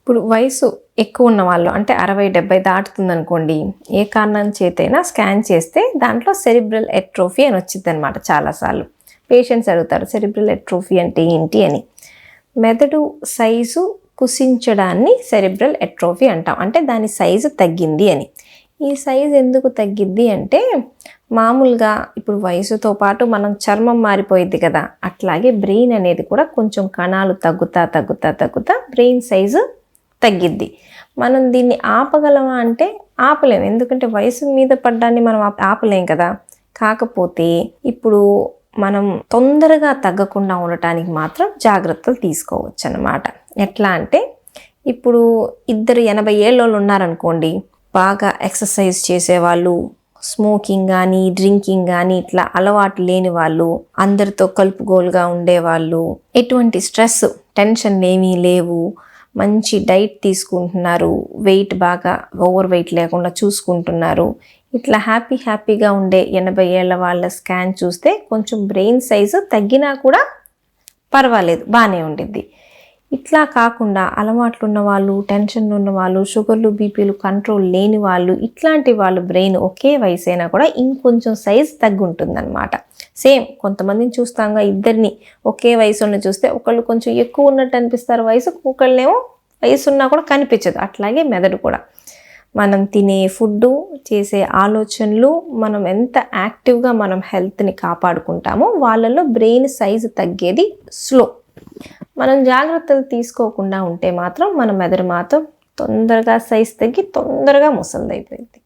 ఇప్పుడు వయసు ఎక్కువ ఉన్న వాళ్ళు అంటే 60-70 దాటుతుందనుకోండి, ఏ కారణం చేతైనా స్కాన్ చేస్తే దాంట్లో సెరిబ్రల్ ఎట్రోఫీ అని వచ్చిందనమాట. చాలాసార్లు పేషెంట్స్ అడుగుతారు సెరిబ్రల్ ఎట్రోఫీ అంటే ఏంటి అని. మెదడు సైజు కుసించడాన్ని సెరిబ్రల్ ఎట్రోఫీ అంటాం. అంటే దాని సైజు తగ్గింది అని. ఈ సైజు ఎందుకు తగ్గిద్ది అంటే మామూలుగా ఇప్పుడు వయసుతో పాటు మనం చర్మం మారిపోయిద్ది కదా, అట్లాగే బ్రెయిన్ అనేది కూడా కొంచెం కణాలు తగ్గుతా బ్రెయిన్ సైజు తగ్గిద్ది. మనం దీన్ని ఆపగలమా అంటే ఆపలేము, ఎందుకంటే వయసు మీద పడ్డాన్ని మనం ఆపలేం కదా. కాకపోతే ఇప్పుడు మనం తొందరగా తగ్గకుండా ఉండటానికి మాత్రం జాగ్రత్తలు తీసుకోవచ్చు అన్నమాట. ఎట్లా అంటే ఇప్పుడు 80 ఏళ్ళోళ్ళు ఉన్నారనుకోండి, బాగా ఎక్సర్సైజ్ చేసేవాళ్ళు, స్మోకింగ్ కానీ డ్రింకింగ్ కానీ ఇట్లా అలవాటు లేని వాళ్ళు, అందరితో కలుపుగోలుగా ఉండేవాళ్ళు, ఎటువంటి స్ట్రెస్ టెన్షన్ ఏమీ లేవు, మంచి డైట్ తీసుకుంటున్నారు, వెయిట్ బాగా ఓవర్ వెయిట్ లేకుండా చూసుకుంటున్నారు, ఇట్లా హ్యాపీగా ఉండే 80 ఏళ్ళ వాళ్ళ స్కాన్ చూస్తే కొంచెం బ్రెయిన్ సైజు తగ్గినా కూడా పర్వాలేదు, బాగానే ఉండిద్ది. ఇట్లా కాకుండా అలవాట్లు ఉన్న వాళ్ళు, టెన్షన్లు ఉన్న వాళ్ళు, షుగర్లు బీపీలు కంట్రోల్ లేని వాళ్ళు, ఇట్లాంటి వాళ్ళు బ్రెయిన్ ఒకే వయసు అయినా కూడా ఇంకొంచెం సైజ్ తగ్గుంటుందన్నమాట. సేమ్ కొంతమందిని చూస్తాంగా, ఇద్దరిని ఒకే వయసుని చూస్తే ఒకళ్ళు కొంచెం ఎక్కువ ఉన్నట్టు అనిపిస్తారు వయసు, ఒకళ్ళేమో వయసు ఉన్నా కూడా కనిపించదు. అట్లాగే మెదడు కూడా మనం తినే ఫుడ్డు, చేసే ఆలోచనలు, మనం ఎంత యాక్టివ్గా మనం హెల్త్ని కాపాడుకుంటామో వాళ్ళలో బ్రెయిన్ సైజు తగ్గేది స్లో. మనం జాగ్రత్తలు తీసుకోకుండా ఉంటే మాత్రం మన మెదడు మాత్రం తొందరగా సైజు తగ్గి తొందరగా ముసలిదైపోయింది.